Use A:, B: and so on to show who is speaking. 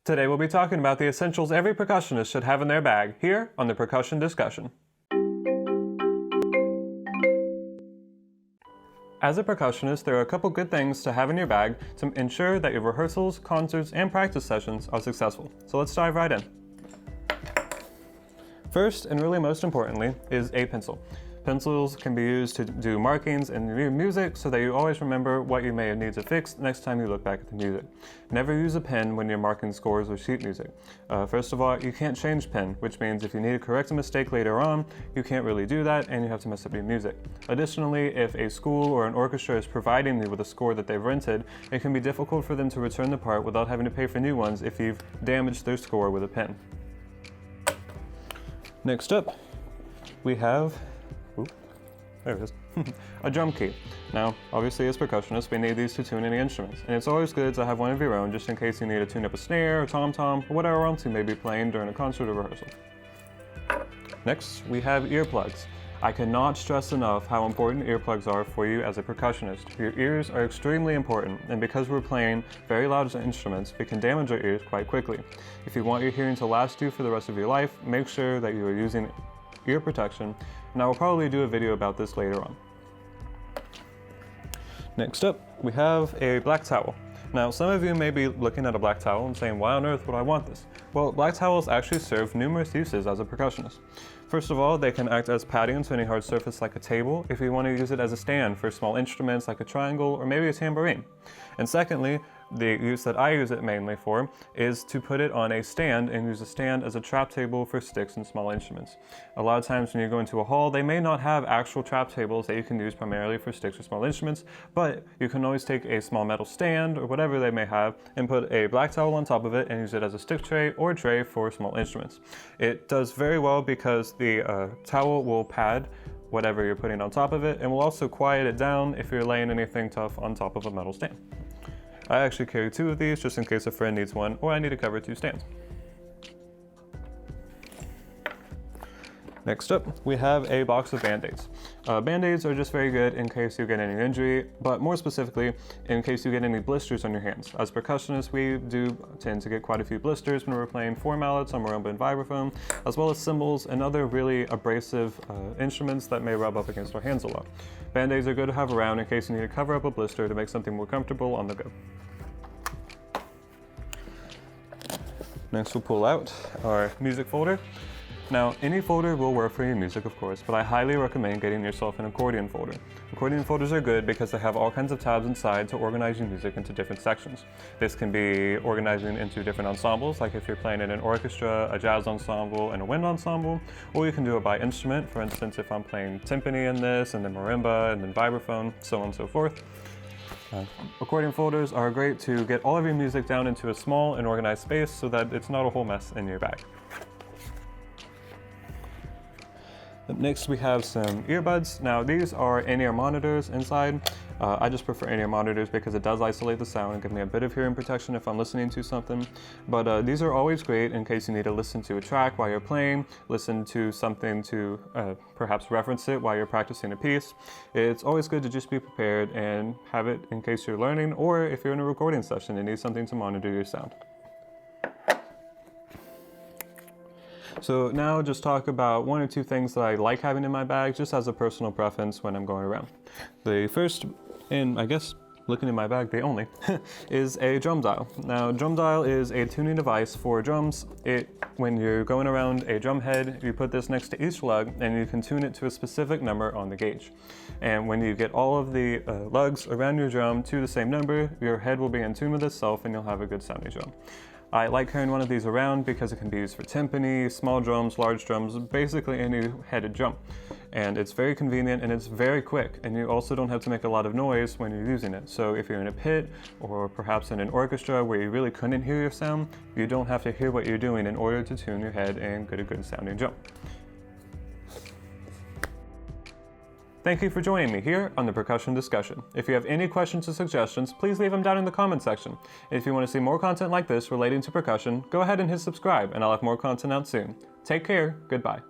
A: Today we'll be talking about the essentials every percussionist should have in their bag, here on the Percussion Discussion. As a percussionist, there are a couple good things to have in your bag to ensure that your rehearsals, concerts, and practice sessions are successful. So let's dive right in. First, and really most importantly, is a pencil. Pencils can be used to do markings in your music so that you always remember what you may need to fix next time you look back at the music. Never use a pen when you're marking scores or sheet music. First of all, you can't change pen, which means if you need to correct a mistake later on, you can't really do that and you have to mess up your music. Additionally, if a school or an orchestra is providing you with a score that they've rented, it can be difficult for them to return the part without having to pay for new ones if you've damaged their score with a pen. Next up, we have there it is. A drum key. Now, obviously as percussionists, we need these to tune any instruments, and it's always good to have one of your own just in case you need to tune up a snare, or tom-tom, or whatever else you may be playing during a concert or rehearsal. Next, we have earplugs. I cannot stress enough how important earplugs are for you as a percussionist. Your ears are extremely important, and because we're playing very loud instruments, it can damage our ears quite quickly. If you want your hearing to last you for the rest of your life, make sure that you are using ear protection, and I will probably do a video about this later on. Next up, we have a black towel. Now, some of you may be looking at a black towel and saying, why on earth would I want this? Well, black towels actually serve numerous uses as a percussionist. First of all, they can act as padding to any hard surface like a table if you want to use it as a stand for small instruments like a triangle or maybe a tambourine. And secondly, the use that I use it mainly for is to put it on a stand and use a stand as a trap table for sticks and small instruments. A lot of times when you go into a hall, they may not have actual trap tables that you can use primarily for sticks or small instruments, but you can always take a small metal stand or whatever they may have and put a black towel on top of it and use it as a stick tray or tray for small instruments. It does very well because the towel will pad whatever you're putting on top of it and will also quiet it down if you're laying anything tough on top of a metal stand. I actually carry 2 of these just in case a friend needs one or I need to cover 2 stands. Next up, we have a box of Band-Aids. Band-Aids are just very good in case you get any injury, but more specifically, in case you get any blisters on your hands. As percussionists, we do tend to get quite a few blisters when we're playing 4 mallets on marimba and vibraphone, as well as cymbals and other really abrasive instruments that may rub up against our hands a lot. Band-Aids are good to have around in case you need to cover up a blister to make something more comfortable on the go. Next, we'll pull out our music folder. Now, any folder will work for your music, of course, but I highly recommend getting yourself an accordion folder. Accordion folders are good because they have all kinds of tabs inside to organize your music into different sections. This can be organizing into different ensembles, like if you're playing in an orchestra, a jazz ensemble, and a wind ensemble, or you can do it by instrument. For instance, if I'm playing timpani in this, and then marimba, and then vibraphone, so on and so forth. Accordion folders are great to get all of your music down into a small and organized space so that it's not a whole mess in your bag. Up next, we have some earbuds. Now, these are in-ear monitors inside. I just prefer in-ear monitors because it does isolate the sound and give me a bit of hearing protection if I'm listening to something. But these are always great in case you need to listen to a track while you're playing, listen to something to perhaps reference it while you're practicing a piece. It's always good to just be prepared and have it in case you're learning or if you're in a recording session and need something to monitor your sound. So now just talk about 1 or 2 things that I like having in my bag just as a personal preference when I'm going around. The first, and I guess looking in my bag, the only, is a drum dial. Now, drum dial is a tuning device for drums. When you're going around a drum head, you put this next to each lug and you can tune it to a specific number on the gauge. And when you get all of the lugs around your drum to the same number, your head will be in tune with itself and you'll have a good sounding drum. I like carrying one of these around because it can be used for timpani, small drums, large drums, basically any headed drum. And it's very convenient and it's very quick, and you also don't have to make a lot of noise when you're using it. So if you're in a pit or perhaps in an orchestra where you really couldn't hear your sound, you don't have to hear what you're doing in order to tune your head and get a good sounding drum. Thank you for joining me here on the Percussion Discussion. If you have any questions or suggestions, please leave them down in the comment section. If you want to see more content like this relating to percussion, go ahead and hit subscribe and I'll have more content out soon. Take care, goodbye.